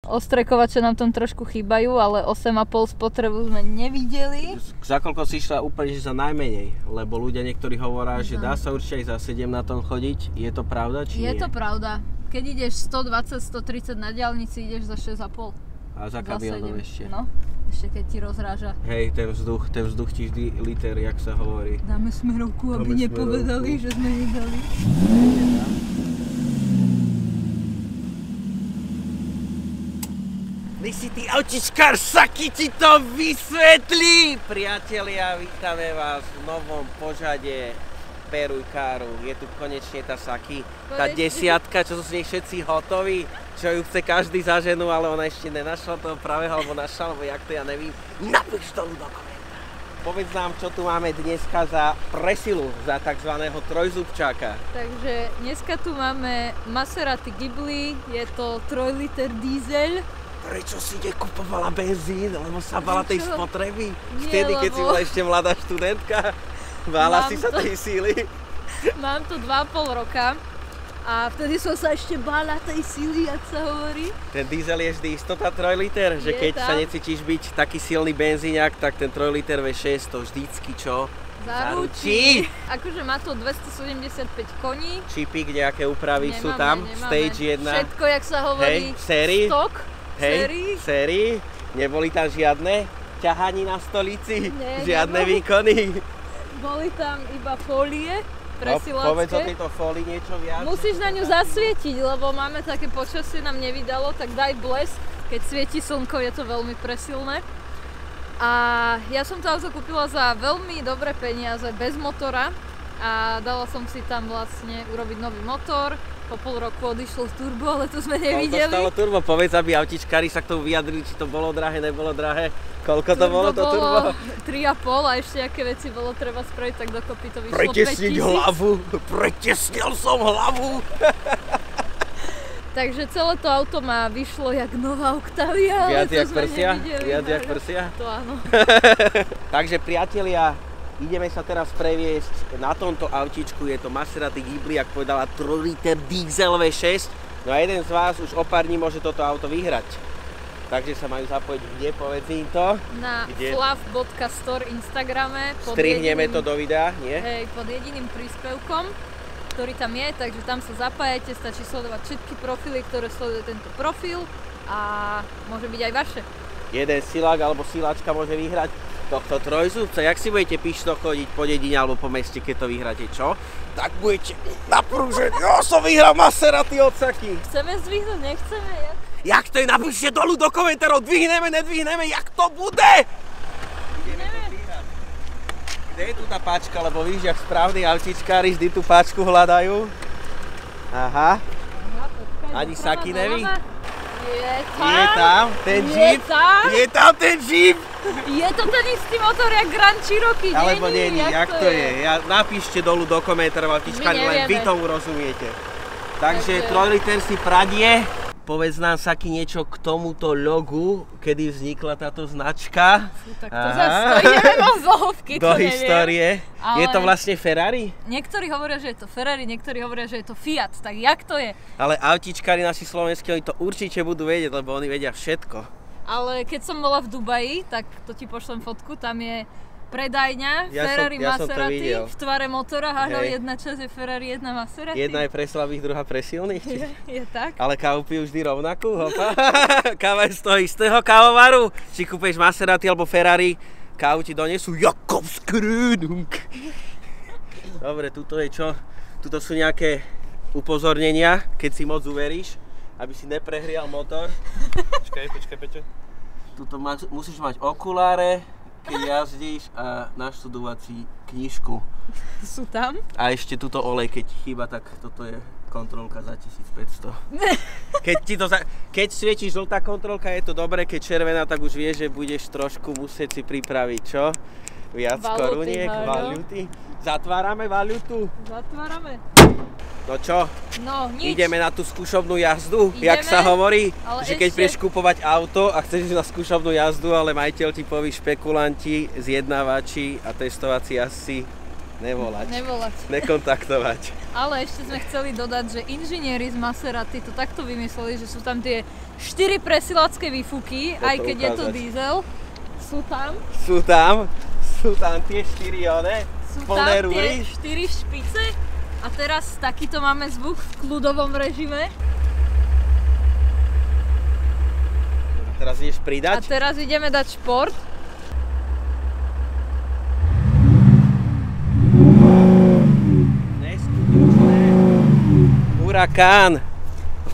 Ostrekovače nám tam trošku chýbajú, ale 8,5 spotrebu sme nevideli. Za koľko si išla úplne, že za najmenej? Lebo ľudia niektorí hovoria, že dá sa určite aj za 7 na tom chodiť. Je to pravda, či nie? Je to pravda. Keď ideš 120-130 na diaľnici, ideš za 6,5. A za kabiónom ešte. No, ešte keď ti rozráža. Hej, ten vzduch ti vždy liter, jak sa hovorí. Dáme smerovku, aby nepovedali, že sme nedali. Nech si ty autičkár Saki ti to vysvetlí! Priatelia, vítame vás v novom pořade Peruj Káru. Je tu konečne tá Saki, tá desiatka, čo sú s nej všetci hotoví, čo ju chce každý za ženu, ale ona ešte nenašla toho pravého, alebo našla, alebo jak to ja nevím. Napíš to do komentára. Povedz nám, čo tu máme dneska za presilu, za takzvaného trojzubčáka. Takže dneska tu máme Maserati Ghibli, je to 3 liter diesel. Prečo si nekupovala benzín? Lebo sa bala tej spotreby? Vtedy, keď si bola ešte mladá študentka? Bála si sa tej síly? Mám to 2,5 roka a vtedy som sa ešte bála tej síly, jak sa hovorí. Ten diesel je vždy istota 3 liter, že keď sa necítiš byť taký silný benzíňak, tak ten 3 liter V6 to vždycky čo? Zaručí. Akože má to 275 koní. Čipík, nejaké úpravy sú tam? Stage 1? Všetko, jak sa hovorí, stock. Hej, sérii? Neboli tam žiadne ťahani na stolici? Žiadne výkony? Boli tam iba fólie presilácké. No, povedz o tejto fólii niečo viac. Musíš na ňu zasvietiť, lebo máme také počasie, nám nevydalo, tak daj blesk. Keď svieti slnko, je to veľmi presilné. A ja som to auto kúpila za veľmi dobré peniaze, bez motora. A dala som si tam vlastne urobiť nový motor. Po pol roku odišlo turbo, ale to sme nevideli. Koľko stalo turbo? Povedz, aby autičkári sa k tomu vyjadrili, či to bolo drahé, nebolo drahé. Koľko to bolo to turbo? 3,5 a ešte aké veci bolo treba spraviť, tak dokopy to vyšlo 5 000. Pretesniť hlavu, pretesnil som hlavu. Takže celé to auto má vyšlo jak nová Octavia, ale to sme nevideli. Viac jak prsia? To áno. Takže priatelia, ideme sa teraz previesť na tomto autíčku, je to Maserati Ghibli, ak povedala 3 liter diesel V6. No a jeden z vás už o pár dní môže toto auto vyhrať. Takže sa majú zapojiť kde, povedz im to? Na flav.store Instagrame. Strihneme to do videa, nie? Hej, pod jediným príspevkom, ktorý tam je, takže tam sa zapájate, stačí sledovať všetky profily, ktoré sleduje tento profil a môže byť aj vaše. Jeden silák alebo siláčka môže vyhrať tohto trojzubca. Jak si budete pyšno chodiť po dedine alebo po meste, keď to vyhráte, čo? Tak budete naprúžení. Ja som vyhral Maserati od Saki. Chceme zdvihnúť, nechceme? Jak to je? Napíšte dolu do komentárov. Dvihneme, nedvihneme, jak to bude? Ideme to vyhrať. Kde je tu tá páčka? Lebo víš, jak správni autičkári vždy tú páčku hľadajú. Aha. Ani Saki neví? Je tam ten Jeep. Je tam ten Jeep. Je to ten istý motor, jak Grand Cherokee, alebo není, jak to je? Napíšte dolu do komentárov, autičkári, len vy tomu rozumiete. Takže 3 liter si pradie. Povedz nám, Saki, niečo k tomuto logu, kedy vznikla táto značka. Tak to zase ideme do hĺbky, to neviem. Histórie. Je to vlastne Ferrari? Niektorí hovoria, že je to Ferrari, niektorí hovoria, že je to Fiat, tak jak to je? Ale autičkári naši slovenskí, oni to určite budú vedieť, lebo oni vedia všetko. Ale keď som bola v Dubaji, tak to ti pošlem fotku, tam je predajňa Ferrari Maserati v tvare motora, áno, jedna časť je Ferrari, jedna Maserati. Jedna je pre slabých, druhá pre silných. Je tak. Ale kávu pijú vždy rovnakú, hopa. Káva je z toho istého kávovaru. Či kúpeš Maserati alebo Ferrari, kávu ti donesú Jakobskrönung. Dobre, tuto je čo? Tuto sú nejaké upozornenia, keď si moc uveríš, aby si neprehrial motor. Počkaj, Peťo. Tuto musíš mať okuláre, keď jazdíš, a naštudovací knižku. Sú tam? A ešte tuto olej, keď chýba, tak toto je kontrolka za 1500. Keď svieti žltá kontrolka, je to dobré, keď červená, tak už vieš, že budeš trošku musieť si pripraviť, čo? Viac koruniek, valuty. Zatvárame valutu? Zatvárame. No čo? No, nič. Ideme na tú skúšobnú jazdu, jak sa hovorí, že keď budeš kupovať auto a chceš na skúšobnú jazdu, ale majiteľ ti poví špekulanti, zjednávači a testovací jazdci Nevolať. Nevolať. Nekontaktovať. Ale ešte sme chceli dodať, že inžinieri z Maserati to takto vymysleli, že sú tam tie 4 presilacké výfuky, aj keď je to diesel. Sú tam tie 4 one, plné rúry. Sú tam tie 4 špice a teraz takýto máme zvuk v kľudovom režime. A teraz ideš pridať? A teraz ideme dať šport.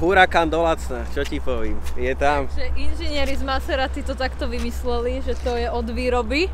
Huracán do Lacna, čo ti poviem, je tam. Takže inžinieri z Maserati to takto vymysleli, že to je od výroby,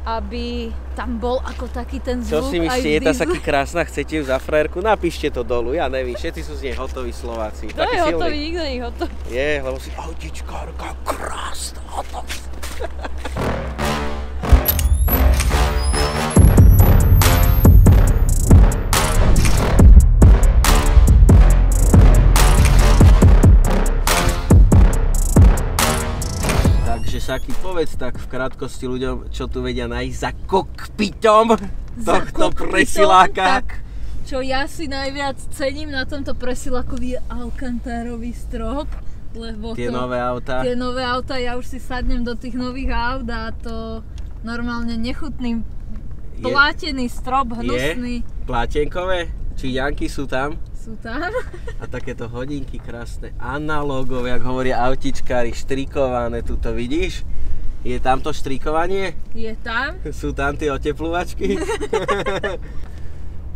aby tam bol ako taký ten zvuk. Čo si myslíte, je tá taký krásna, chcete ju za frajerku? Napíšte to dolu, ja neviem, všetci sú z nej hotoví Slováci. To je hotový, nikto nie je hotový. Je, lebo si autičkárka, krásna, hotová. Saki, povedz tak v krátkosti ľuďom, čo tu vedia nájsť za kokpitom tohto presiláka. Tak, čo ja si najviac cením na tomto presilákovi je alcantárový strop, lebo tie nové autá, ja už si sadnem do tých nových aut a to normálne nechutný plátený strop, hnusný. Je plátenkové? Číňanky sú tam? Sú tam. A takéto hodinky krásne, analógové, jak hovoria autičkári, štrikované, tuto vidíš? Je tam to štrikovanie? Je tam. Sú tam tie otepľovačky?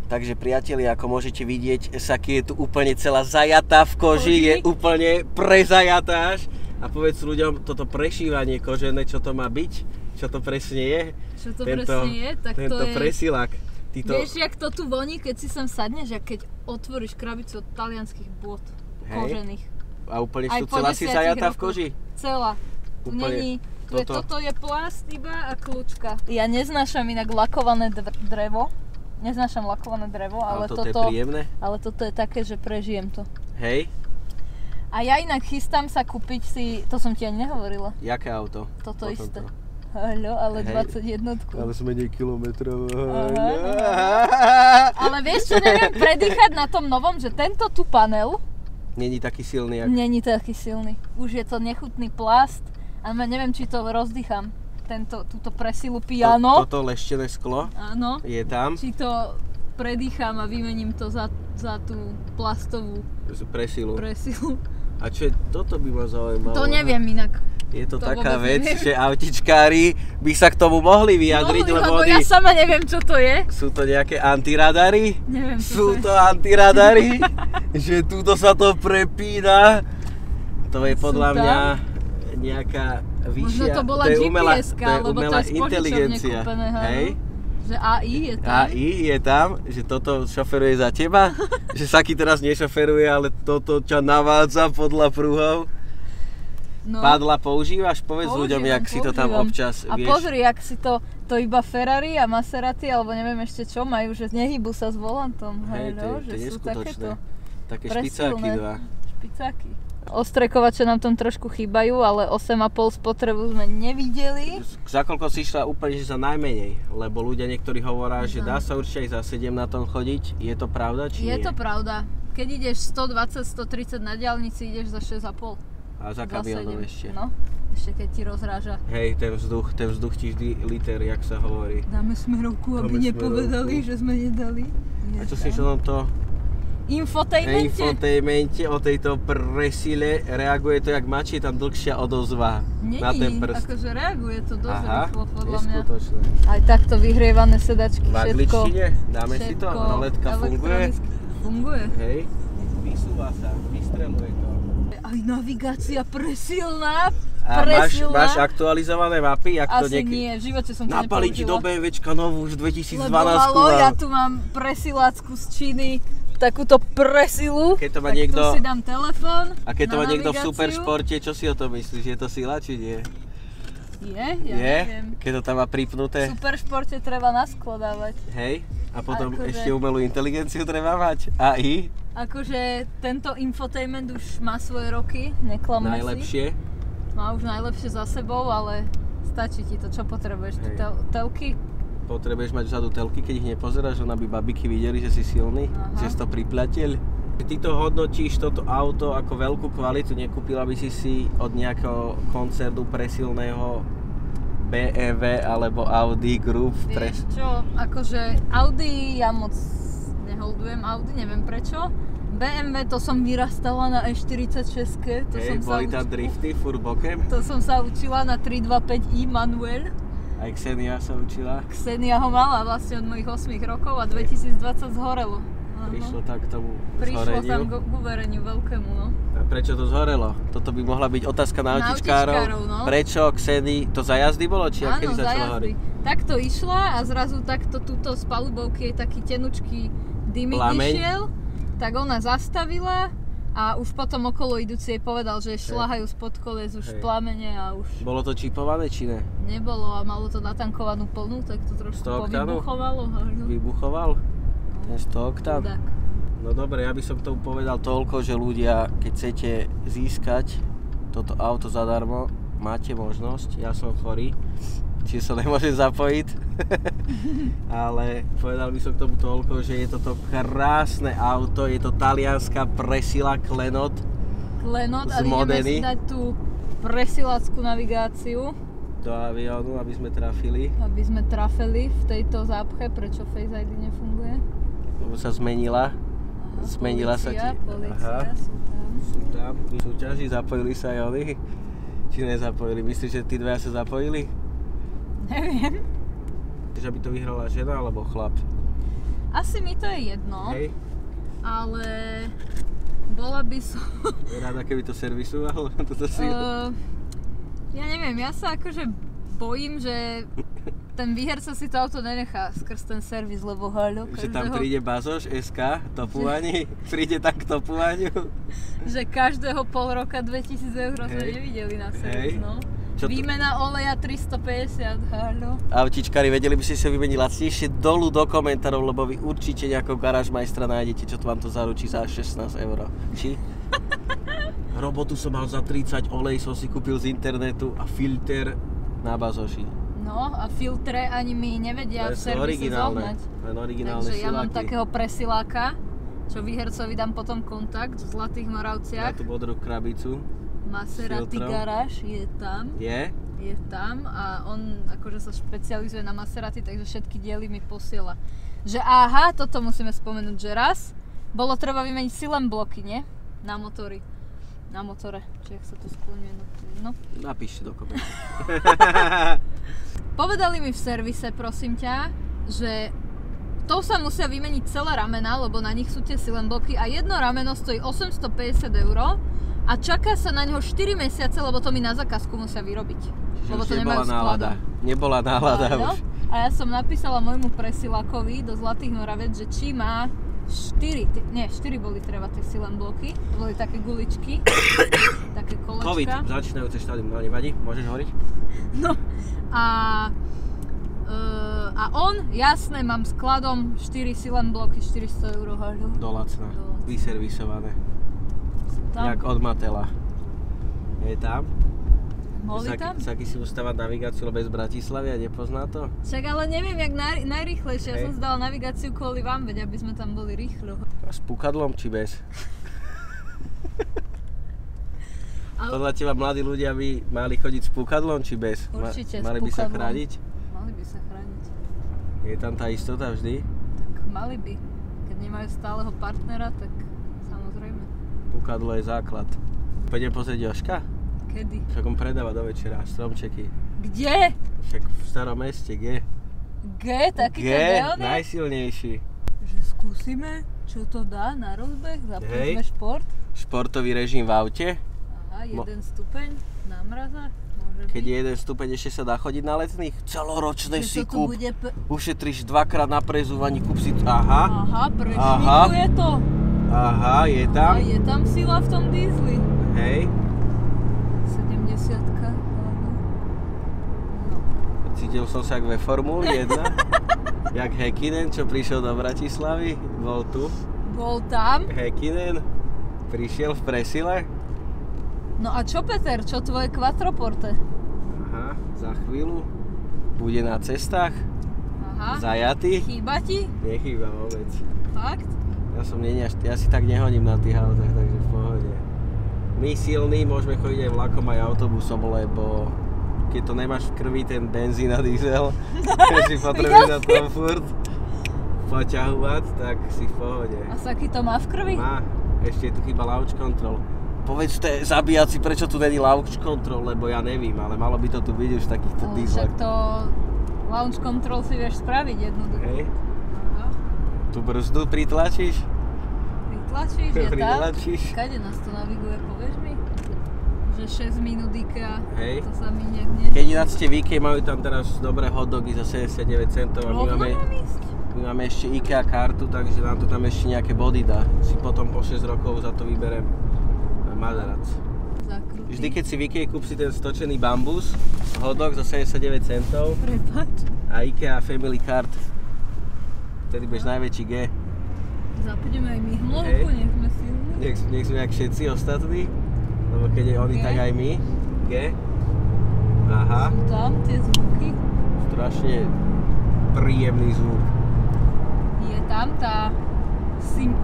Takže priatelia, ako môžete vidieť, Saki je tu úplne celá zajatá v koži, je úplne prezajatá až. A povedz ľuďom, toto prešívanie kožené, čo to má byť? Čo to presne je? Čo to presne je? Tak tento to je... presilák. Vieš, jak to tu voní, keď si sem sadneš, a keď otvoríš krabicu od talianských bôt kožených. A úplne tu celá si zajatá v koži? Celá. Tu není, toto je plast iba a kľúčka. Ja neznášam inak lakované drevo. Neznášam lakované drevo, ale toto je príjemné? Ale toto je také, že prežijem to. Hej. A ja inak chystám sa kúpiť si, to som ti ani nehovorila. Jaké auto? Toto isté. Haľo, ale 21. Ale s menej kilometrov. Ale vieš čo, neviem predýchať na tom novom, že tento tu panel není taký silný. Není taký silný. Už je to nechutný plast a neviem, či to rozdýcham. Túto presilu piano. Toto leštené sklo? Áno. Je tam? Či to predýcham a vymením to za tú plastovú presilu. A čo je, toto by ma zaujímalo. To neviem inak. Je to taká vec, že autičkári by sa k tomu mohli vyjadriť, lebo ja sama neviem, čo to je. Sú to nejaké antiradary? Neviem, čo sú to antiradary, že túto sa to prepína. To je podľa mňa nejaká vyššia... Možno to bola GPS-ka, lebo to je z požičovne kúpené. Hej? Že AI je tam. AI je tam, že toto šoferuje za teba, že Saki teraz nešoferuje, ale toto ťa navádza podľa pruhov. No. Padla používaš? Povedz ľuďom, jak si to tam občas vieš. A pozri, jak si to iba Ferrari a Maserati, alebo neviem ešte čo, majú, že nehybu sa s volantom. Hej, to je neskutočné. Také špicáky dva. Špicáky. Ostrekovače nám tam trošku chýbajú, ale 8,5 spotrebu sme nevideli. Za koľko si išla úplne za najmenej? Lebo ľudia niektorí hovoria, že dá sa určite aj za 7 na tom chodiť. Je to pravda, či nie? Je to pravda. Keď ideš 120, 130 na diaľnici, ideš za 6,5. A za kamionom ešte. No, ešte keď ti rozráža. Hej, ten vzduch ti vždy liter, jak sa hovorí. Dáme smerovku, aby nepovedali, že sme nedali. A čo si o tomto infotainmente o tejto presile reaguje to jak mačí, je tam dlhšia odozva na ten prst. Akože reaguje to dosť rýchlo podľa mňa. Neskutočné. Aj takto vyhrievané sedačky, všetko. V angličtine? Dáme si to? Roletka funguje? Funguje. Hej. Vysúva sa, vystreluje to. Aj navigácia presilná. A máš aktualizované mapy? Asi nie, v živote som to nepoužila. Napali ti do BMWčka novú už 2012. Lebo ja tu mám presilácku z Číny, takúto presilu, keď to má niekto, tu si dám telefón. A keď to má niekto v Superšporte, čo si o tom myslíš? Je to sila, či nie? Ja neviem. Keď to tam má pripnuté? V Superšporte treba naskladávať. Hej? A potom ešte umelú inteligenciu treba mať? AI? Akože tento infotainment už má svoje roky, neklamme si. Najlepšie? Má už najlepšie za sebou, ale stačí ti to, čo potrebuješ. Telky, Potrebuješ mať vzadu telky, keď ich nepozeráš, aby babiky videli, že si silný, že si to priplatil. Ty to hodnotíš toto auto ako veľkú kvalitu, nekúpila by si od nejakého koncertu presilného BMW alebo Audi Group. Vieš čo, akože Audi, ja moc neholdujem Audi, neviem prečo. BMW to som vyrastala na E46, boli tam drifty, furt bokem. To som sa učila na 325i manuel. Aj Xenia sa učila. Xenia ho mala vlastne od mojich 8 rokov a 2020 zhorelo. Prišlo tak k tomu Prišlo zhoreniu. tam k uvereniu veľkému, no. A prečo to zhorelo? Toto by mohla byť otázka na autičkárov. No. Prečo Xenii, to za jazdy bolo? Či kedy začalo horiť? Takto išla a zrazu takto túto z palubovky je taký tenučký dymik išiel. Tak ona zastavila a už potom okolo idúci jej povedal, že šľahajú spod kolies už plamene a už... Bolo to čipované či ne? Nebolo a malo to natankovanú plnú, tak to trošku povybuchovalo. Vybuchoval? Ten 100 oktán? No dobre, ja by som k tomu povedal toľko, že ľudia, keď chcete získať toto auto zadarmo, máte možnosť, ja som chorý, čiže sa nemôžem zapojiť, ale povedal by som k tomu toľko, že je toto krásne auto, je to talianska presila Klenot a ideme si dať tú presilackú navigáciu do aviónu, aby sme trafili. Aby sme trafili v tejto zápche, prečo Face ID nefunguje? Lebo sa zmenila. Zmenila Polícia, Aha. sú tam. V súťaži zapojili sa aj oni? Či nezapojili? Myslíš, že tí dvaja sa zapojili? Neviem. Že by to vyhrala žena alebo chlap? Asi mi to je jedno. Hej. Ale bola by som... Rada, keby to servisoval? Ja neviem, ja sa akože bojím, že ten výherca si to auto nenechá skrz ten servis, lebo haľo každého... Že tam príde Bazoš SK, topúvani, príde tam k topúvaniu. Že každého pol roka 2000 € sme nevideli na servis, no. Výmena oleja 350, haľo. Autičkári, vedeli by ste sa vymeniť lacnejšie dolu do komentárov, lebo vy určite nejakého garážmajstra nájdete, čo to vám to zaručí za 16 €. Či? Robotu som mal za 30, olej som si kúpil z internetu a filter na Bazoši. No a filtre ani mi nevedia v servise zohnať. Len originálne Takže siláky. ja mám takého presiláka, čo výhercovi dám potom kontakt v Zlatých Moravciach. Na tú modrú krabicu. Maserati garáž je tam. Je? Je tam a on akože sa špecializuje na Maserati, takže všetky diely mi posiela. Že aha, toto musíme spomenúť, že raz bolo treba vymeniť silen bloky, nie? Na motory. Na motore, či jak sa to skloňuje, no. Napíšte do komentu. Povedali mi v servise, prosím ťa, že to sa musia vymeniť celé ramená, lebo na nich sú tie silen bloky a jedno rameno stojí 850 € a čaká sa na neho 4 mesiace, lebo to mi na zákazku musia vyrobiť. Čiže lebo už to nemajú skladom. Nebola nálada už. A ja som napísala môjmu presilákovi do Zlatých Moraviec, že či má 4 boli treba tie silen bloky, to boli také guličky, také kolečka. COVID, začínajúce štádium, no nevadí, môžeš hovoriť? No a on, jasné, mám skladom 4 silen bloky, 400 € haľu. Do lacna, vyservisované. Jak od Matela. Je tam? Boli tam? Saky si ustávať navigáciu, lebo je z Bratislavy a nepozná to? Však ale neviem, jak najrýchlejšie. Ja som zdala navigáciu kvôli vám, veď aby sme tam boli rýchlo. A s pukadlom či bez? Podľa teba mladí ľudia by mali chodiť s pukadlom či bez? Určite mali s pukadlom. by sa chrániť? Mali by sa chrániť. Je tam tá istota vždy? Tak mali by. Keď nemajú stáleho partnera, tak samozrejme. Pukadlo je základ. Poďme pozrieť Jožka? Kedy? Však on predáva do večera stromčeky. Kde? Však v starom meste, G. G? Taký ten neon je? Najsilnejší. Že skúsime, čo to dá na rozbeh, zapneme šport. Športový režim v aute. Aha, 1 stupeň na mraza. Keď je 1 stupeň, ešte sa dá chodiť na letných. Celoročné si kúp. Ušetríš 2-krát na prezúvaní, kúp si... Aha. Aha, prešmikuje to. Aha, je tam. A je tam sila v tom dízli. Hej. 70-ka. No. Cítil som sa jak ve Formuli 1. Jak Häkkinen, čo prišiel do Bratislavy. Bol tu. Bol tam. Häkkinen prišiel v presile. No a čo, Peter? Čo tvoje quattroporte? Aha, za chvíľu bude na cestách. Aha. Zajatý. Chýba ti? Nechýba vôbec. Fakt? Ja si tak nehodím na tých autách, takže v pohode. My silní môžeme chodiť aj vlakom, aj autobusom, lebo keď to nemáš v krvi ten benzín a diesel, keď si potrebuješ na tom furt poťahovať, tak si v pohode. A Saki to má v krvi? Má, ešte je tu chýba launch control. Povedzte zabíjaci, prečo tu není launch control, lebo ja nevím, ale malo by to tu byť už v takýchto dieslach. Však to launch control si vieš spraviť jednoducho. Hej. Aha. Tu brzdu pritlačíš? Pritlačíš, je tam? Pritlačíš. Kade nás to naviguje, povieš mi? Že 6 minút IKEA, Hej. to sa mi nejak nedá. Keď ináč ste v IKEA, majú tam teraz dobré hotdogy za 79 centov a Rovno mám ísť? my máme ešte IKEA kartu, takže nám to tam ešte nejaké body dá. Si potom po 6 rokov za to vyberem madarac. Zakrutý. Vždy keď si v IKEA kúp si ten stočený bambus, hotdog za 79 centov Prepáč. a IKEA Family Card. Vtedy budeš najväčší G. Zapneme aj my hmlovku, Hej. nech sme silní. Nech sme jak všetci ostatní, lebo keď je oni, G. tak aj my. G. Aha, Sú tam tie zvuky. strašne príjemný zvuk. Je tam tá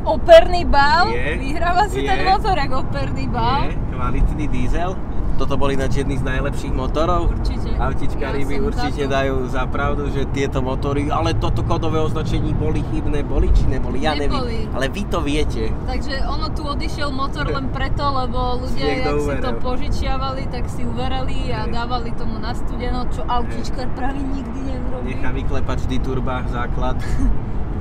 operný bál. Je. Vyhráva si ten Je. motor jak operný bál. Je kvalitný diesel. Toto bol ináč jedný z najlepších motorov. Určite. Autičkári mi Ja som určite za to. dajú za pravdu, že tieto motory, ale toto kódové označení boli chybné, boli či neboli, ja neviem. Neboli. Ale vy to viete. Takže ono tu odišiel motor len preto, lebo ľudia, Si niekto jak si to uveril. požičiavali, tak si uverali a Hej. dávali tomu na studeno, čo autičkár práve nikdy neurobí. Nechá vyklepať vždy turba, základ,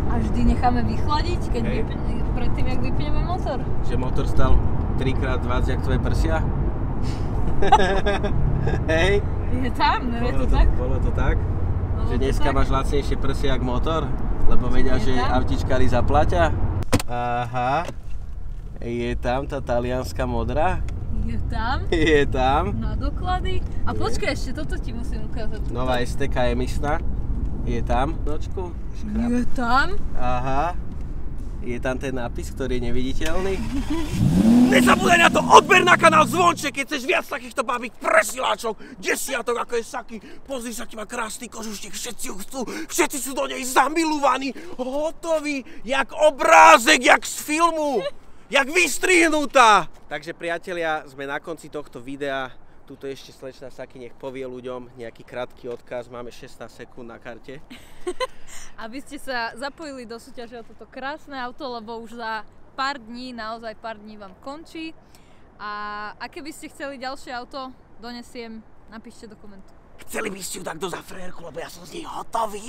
A vždy necháme vychladiť, keď Hej. predtým, jak vypneme motor. že motor stal 3x viac jak tvoje prsia. Hej, Je tam, no je to tak? bolo to tak? Bolo Že to dneska tak? máš lacnejšie prsia jak motor, lebo vedia, Je že tam? autičkári zaplatia. Aha, je tam tá talianská modrá, Je tam, je tam. na doklady. A Je. počkaj, ešte toto ti musím ukázať. Tuto. Nová STK emisná, je tam. Nočku, škrab. Je tam. Aha, je tam ten nápis, ktorý je neviditeľný. Nezabúdaj na to, odber na kanál, zvonček, keď chceš viac takýchto babík presiláčov, desiatok ako je Saki. Pozri sa, aký má krásny kožuštek, všetci ju chcú, všetci sú do nej zamilovaní, hotoví, jak obrázek, jak z filmu, jak vystrihnutá. Takže priatelia, sme na konci tohto videa. Tuto ešte slečna Saki nech povie ľuďom nejaký krátky odkaz, máme 16 sekúnd na karte. Aby ste sa zapojili do súťaže o toto krásne auto, lebo už za pár dní, naozaj pár dní vám končí. A aké by ste chceli ďalšie auto, donesiem, napíšte do komentu. Chceli by ste ju takto za frérku, lebo ja som z nej hotový,